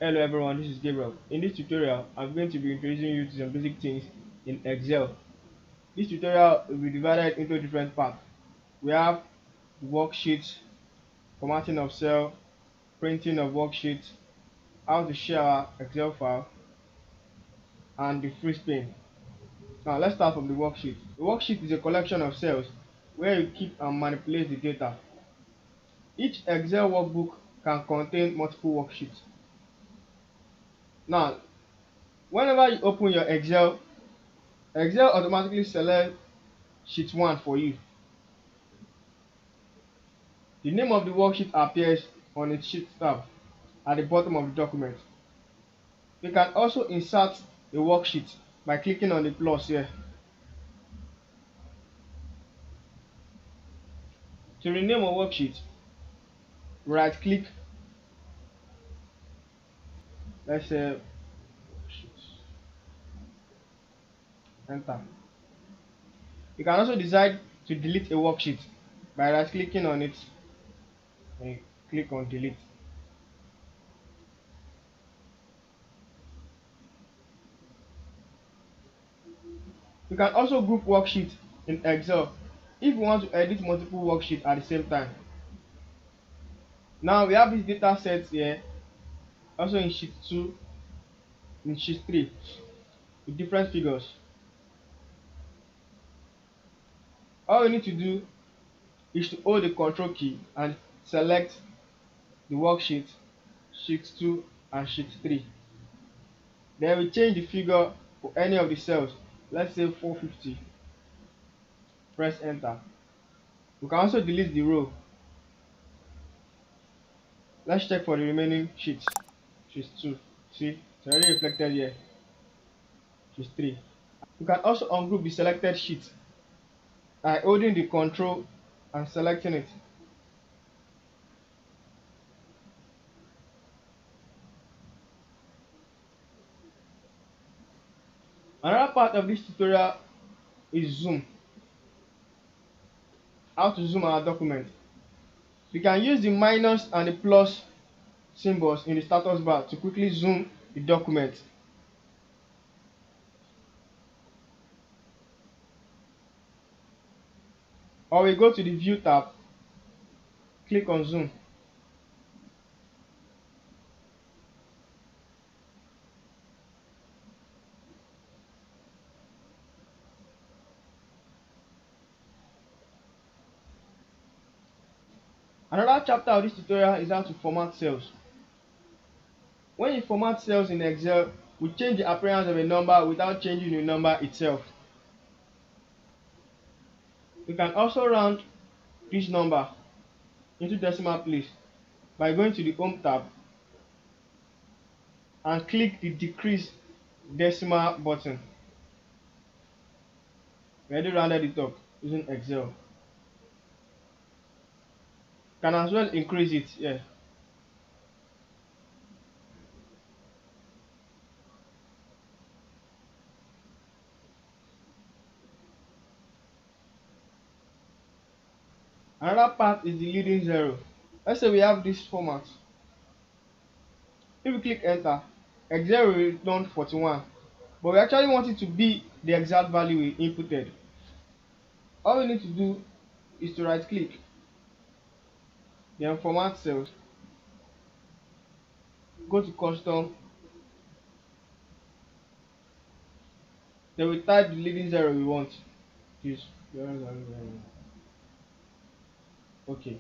Hello everyone, this is Gabriel. In this tutorial, I'm going to be introducing you to some basic things in Excel. This tutorial will be divided into different parts. We have worksheets, formatting of cell, printing of worksheets, how to share our Excel file, and the freeze pane. Now let's start from the worksheet. The worksheet is a collection of cells where you keep and manipulate the data. Each Excel workbook can contain multiple worksheets. Now, whenever you open your Excel automatically selects sheet 1 for you. The name of the worksheet appears on its sheet tab at the bottom of the document. You can also insert a worksheet by clicking on the plus here. To rename a worksheet, right click, let's say enter. You can also decide to delete a worksheet by right clicking on it and click on delete. You can also group worksheets in Excel if you want to edit multiple worksheets at the same time. Now we have this data set here, also in sheet 2, in sheet 3, with different figures. All you need to do is to hold the control key and select the worksheet, sheet 2 and sheet 3. Then we change the figure for any of the cells, let's say 450. Press enter. We can also delete the row. Let's check for the remaining sheets. Sheet 2. See, it's already reflected here. Sheet 3. You can also ungroup the selected sheet by holding the control and selecting it. Another part of this tutorial is zoom. How to zoom our document. We can use the minus and the plus symbols in the status bar to quickly zoom the document. Or we go to the view tab, click on zoom. Another chapter of this tutorial is how to format cells. When you format cells in Excel, we change the appearance of a number without changing the number itself. You can also round this number into decimal place by going to the Home tab and click the Decrease Decimal button. We already rounded it up using Excel. You can as well increase it here. Another part is the leading zero. Let's say we have this format. If we click enter, Excel will return 41, but we actually want it to be the exact value we inputted. All we need to do is to right click, then format cells, go to custom, then we type the leading zero we want. Use 0, okay,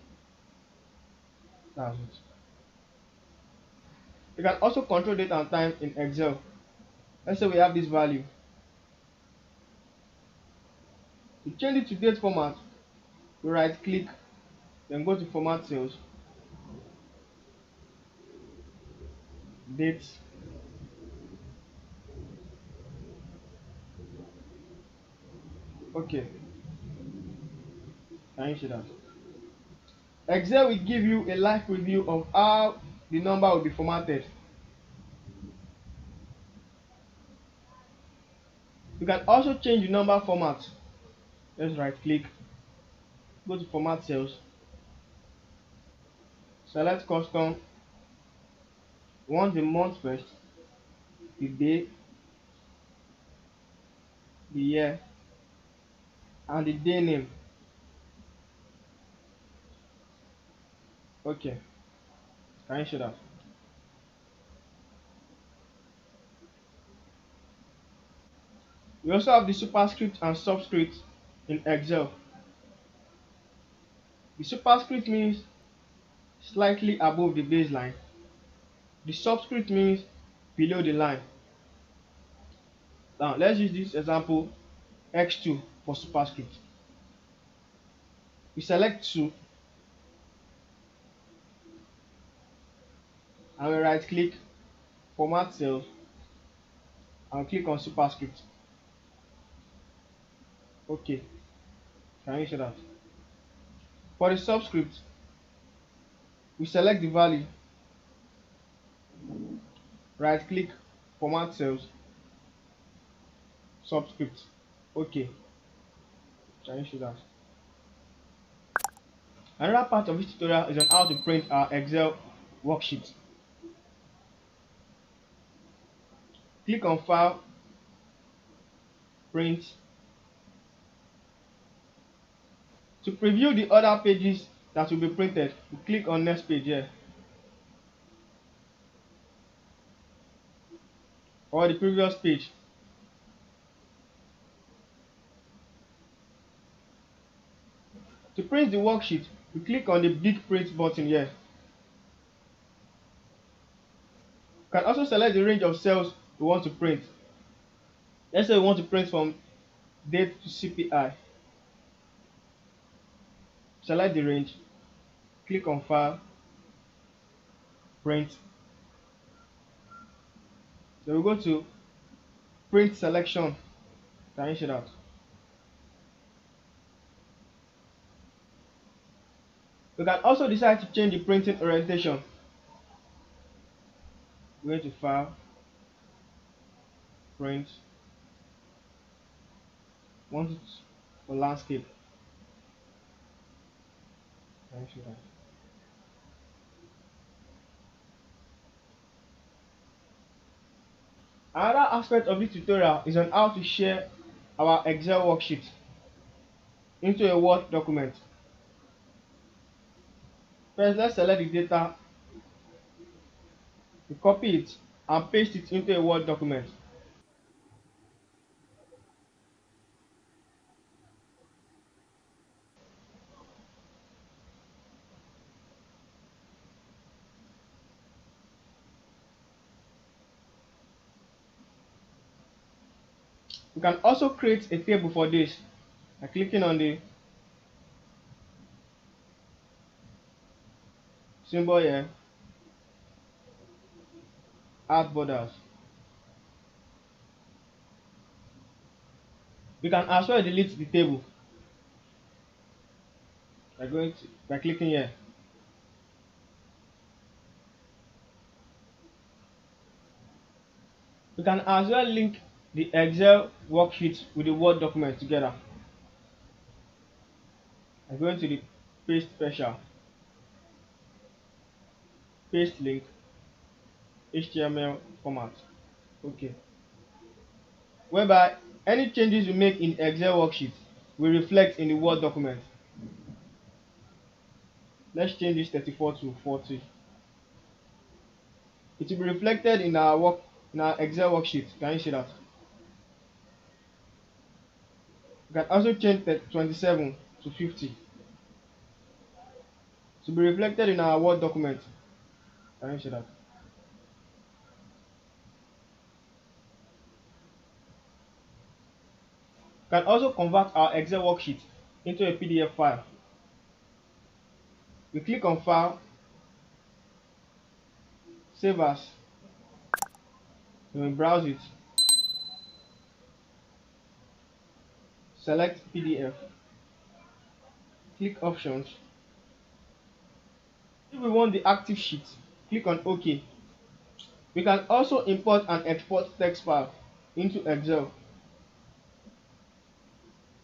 that's it. You can also control date and time in Excel. Let's say we have this value. To change it to date format, we right click, then go to format cells, date, okay. Can you see that? Excel will give you a live preview of how the number will be formatted. You can also change the number format. Let's right click, go to format cells, select custom, We want the month first, the day, the year, and the day name. Okay, can you show that? We also have the superscript and subscript in Excel. The superscript means slightly above the baseline. The subscript means below the line. Now let's use this example x2 for superscript. We select 2 and we right click, format cells, and click on superscript. Okay, can you show that? For the subscript, we select the value, right click, format cells, subscript. Okay, can you show that? Another part of this tutorial is on how to print our Excel worksheet. Click on File, Print. To preview the other pages that will be printed, we click on Next Page here, or the previous page. To print the worksheet, we click on the big print button here. You can also select the range of cells we want to print. Let's say we want to print from date to CPI. Select the range, click on File, Print. Then we go to Print Selection. Can you see that? We can also decide to change the printing orientation. Go to File, Print. Want it for landscape. Can you see that? Another aspect of this tutorial is on how to share our Excel worksheet into a Word document. First, let's select the data, we copy it and paste it into a Word document. We can also create a table for this by clicking on the symbol here, add borders. We can as well delete the table by clicking here. We can as well link the Excel worksheet with the Word document together. I'm going to the paste special, paste link, HTML format. Okay. Whereby any changes we make in Excel worksheet will reflect in the Word document. Let's change this 34 to 40. It will be reflected in our Excel worksheet. Can you see that? You can also change 27 to 50 to be reflected in our Word document. Can you see that? You can also convert our Excel worksheet into a PDF file. We click on File, Save As, then we browse it, select PDF, click Options. If we want the active sheet, click on OK. We can also import and export text file into Excel.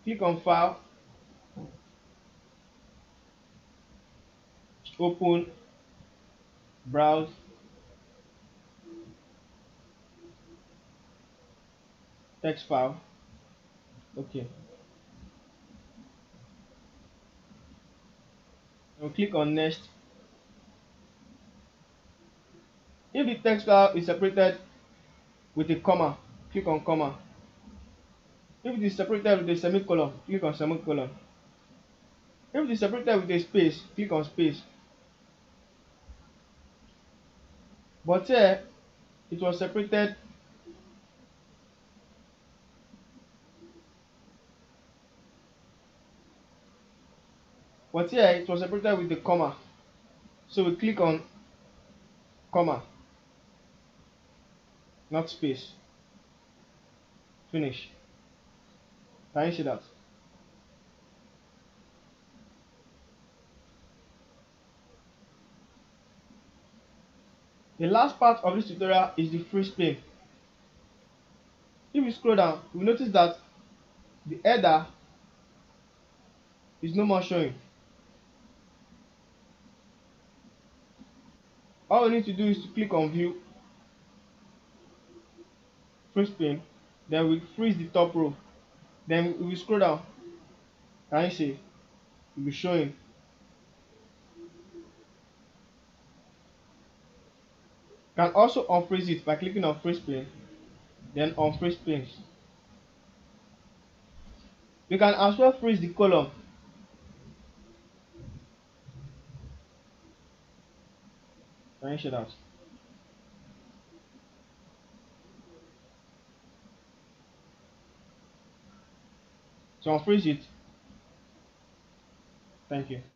Click on File, Open, Browse, text file. Okay. I'll click on next. If the text file is separated with a comma, click on comma. If it is separated with a semicolon, click on semicolon. If it is separated with a space, click on space. But here it was separated, with a comma. So we click on comma, not space. Finish. Can you see that? The last part of this tutorial is the freeze pane. If you scroll down, you will notice that the header is no more showing. All we need to do is to click on view, freeze pane, then we freeze the top row. Then we will scroll down. Can you see? It will be showing. You can also unfreeze it by clicking on freeze pane, then unfreeze panes. You can as well freeze the column. Can you see that? So unfreeze it. Thank you.